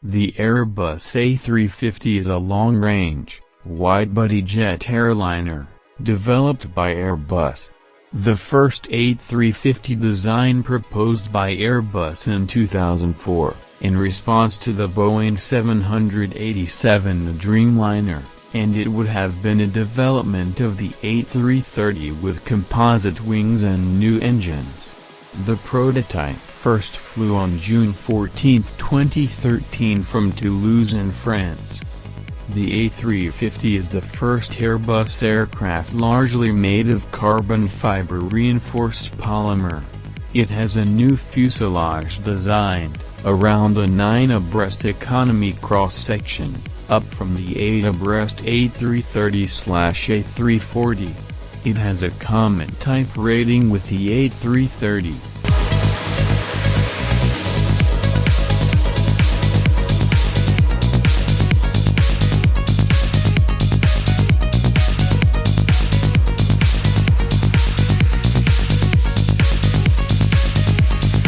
The Airbus A350 is a long-range, wide-body jet airliner, developed by Airbus. The first A350 design proposed by Airbus in 2004, in response to the Boeing 787 Dreamliner, and it would have been a development of the A330 with composite wings and new engines. The prototype first flew on June 14, 2013 from Toulouse in France. The A350 is the first Airbus aircraft largely made of carbon fiber reinforced polymer. It has a new fuselage designed around a 9 abreast economy cross-section, up from the 8 abreast A330/A340. It has a common type rating with the A330.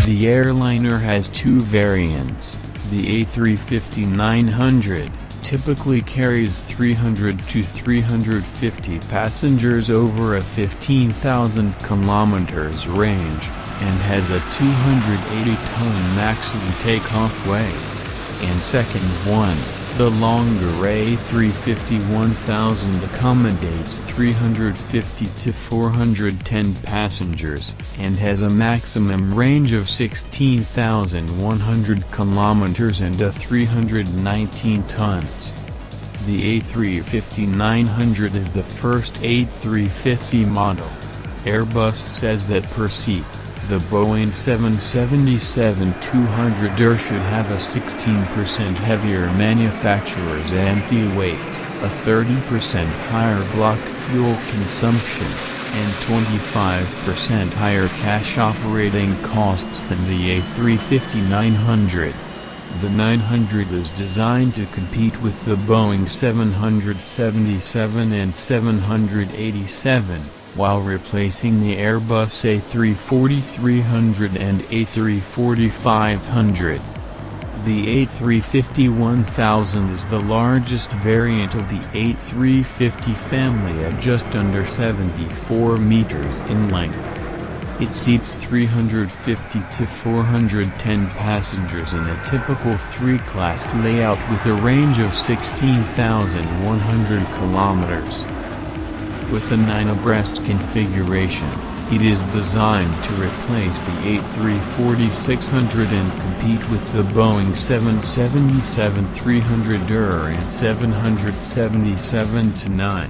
The airliner has two variants. The A350-900 typically carries 300 to 350 passengers over a 15,000 kilometers range, and has a 280-ton maximum takeoff weight. And second one, the longer A350-1000 accommodates 350 to 410 passengers, and has a maximum range of 16,100 kilometers and a 319 tons. The A350-900 is the first A350 model. Airbus says that per seat, the Boeing 777-200 should have a 16% heavier manufacturer's empty weight, a 30% higher block fuel consumption, and 25% higher cash operating costs than the A350-900. The 900 is designed to compete with the Boeing 777 and 787, while replacing the Airbus A340-300 and A340-500. The A350-1000 is the largest variant of the A350 family at just under 74 meters in length. It seats 350 to 410 passengers in a typical three-class layout with a range of 16,100 kilometers. With a 9 abreast configuration, it is designed to replace the A340-600 and compete with the Boeing 777-300 and 777-9.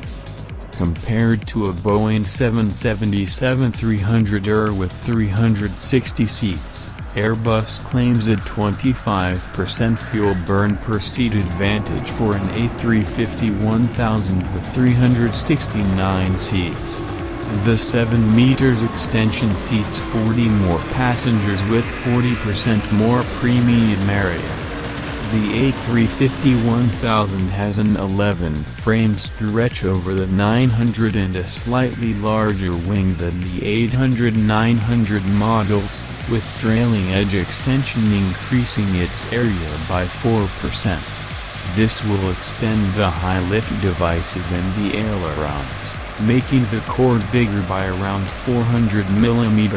Compared to a Boeing 777-300 with 360 seats, Airbus claims a 25% fuel burn per seat advantage for an A350-1000 with 369 seats. The 7 meters extension seats 40 more passengers with 40% more premium area. The A350-1000 has an 11-frame stretch over the 900 and a slightly larger wing than the 800-900 models, with trailing edge extension increasing its area by 4%. This will extend the high-lift devices and the ailerons, making the chord bigger by around 400 mm,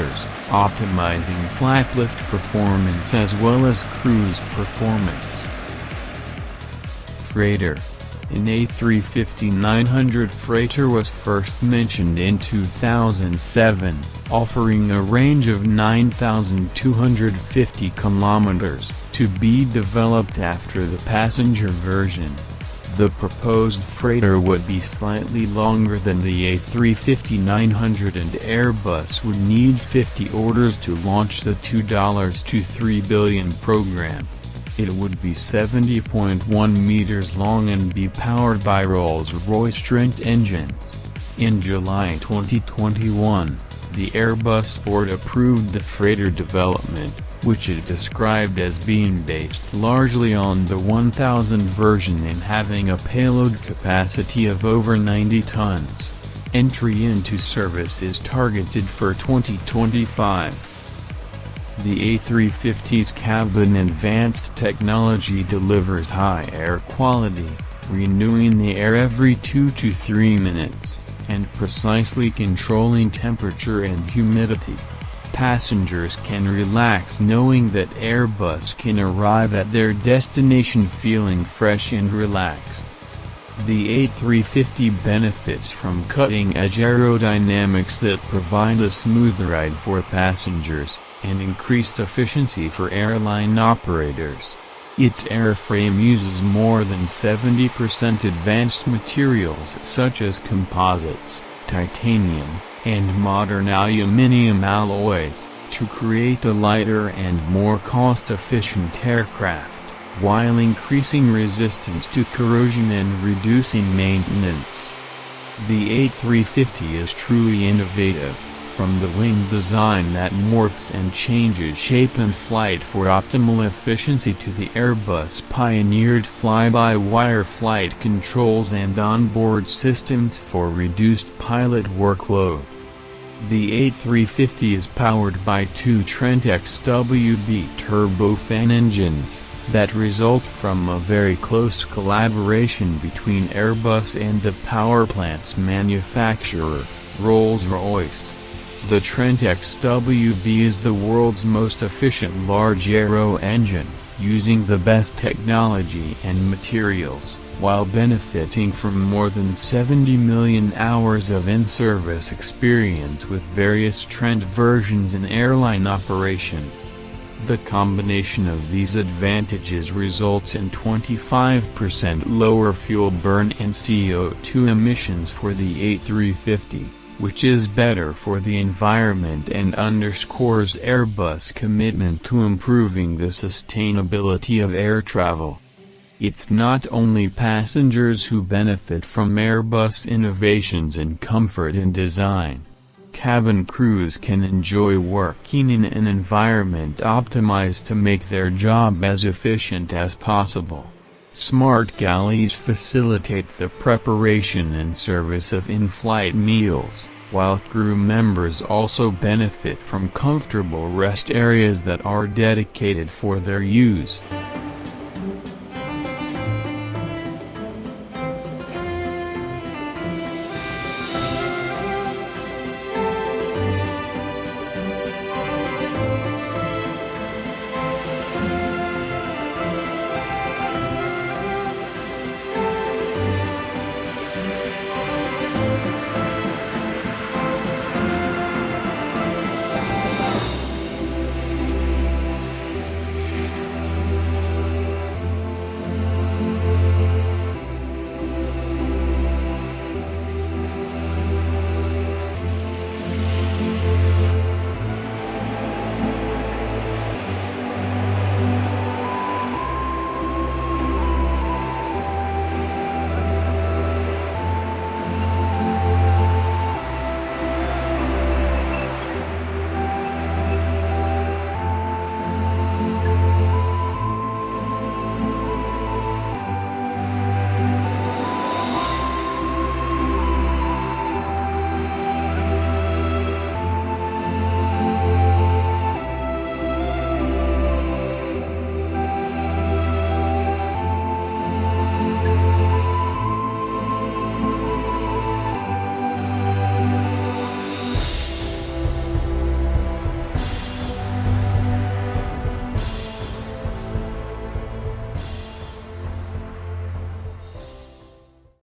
optimizing flat-lift performance as well as cruise performance. Freighter. An A350-900 freighter was first mentioned in 2007, offering a range of 9,250 kilometers, to be developed after the passenger version. The proposed freighter would be slightly longer than the A350-900, and Airbus would need 50 orders to launch the $2 to $3 billion program. It would be 70.1 meters long and be powered by Rolls-Royce Trent engines. In July 2021, the Airbus board approved the freighter development, which it described as being based largely on the 1000 version and having a payload capacity of over 90 tons. Entry into service is targeted for 2025. The A350's cabin advanced technology delivers high air quality, renewing the air every 2 to 3 minutes, and precisely controlling temperature and humidity. Passengers can relax knowing that Airbus can arrive at their destination feeling fresh and relaxed. The A350 benefits from cutting-edge aerodynamics that provide a smooth ride for passengers, and increased efficiency for airline operators. Its airframe uses more than 70% advanced materials such as composites, titanium, and modern aluminum alloys, to create a lighter and more cost-efficient aircraft, while increasing resistance to corrosion and reducing maintenance. The A350 is truly innovative, from the wing design that morphs and changes shape in flight for optimal efficiency to the Airbus pioneered fly-by-wire flight controls and onboard systems for reduced pilot workload. The A350 is powered by two Trent XWB turbofan engines that result from a very close collaboration between Airbus and the powerplant's manufacturer, Rolls-Royce. The Trent XWB is the world's most efficient large aero engine, using the best technology and materials, while benefiting from more than 70 million hours of in-service experience with various Trent versions in airline operation. The combination of these advantages results in 25% lower fuel burn and CO2 emissions for the A350. Which is better for the environment and underscores Airbus' commitment to improving the sustainability of air travel. It's not only passengers who benefit from Airbus innovations in comfort and design. Cabin crews can enjoy working in an environment optimized to make their job as efficient as possible. Smart galleys facilitate the preparation and service of in-flight meals, while crew members also benefit from comfortable rest areas that are dedicated for their use.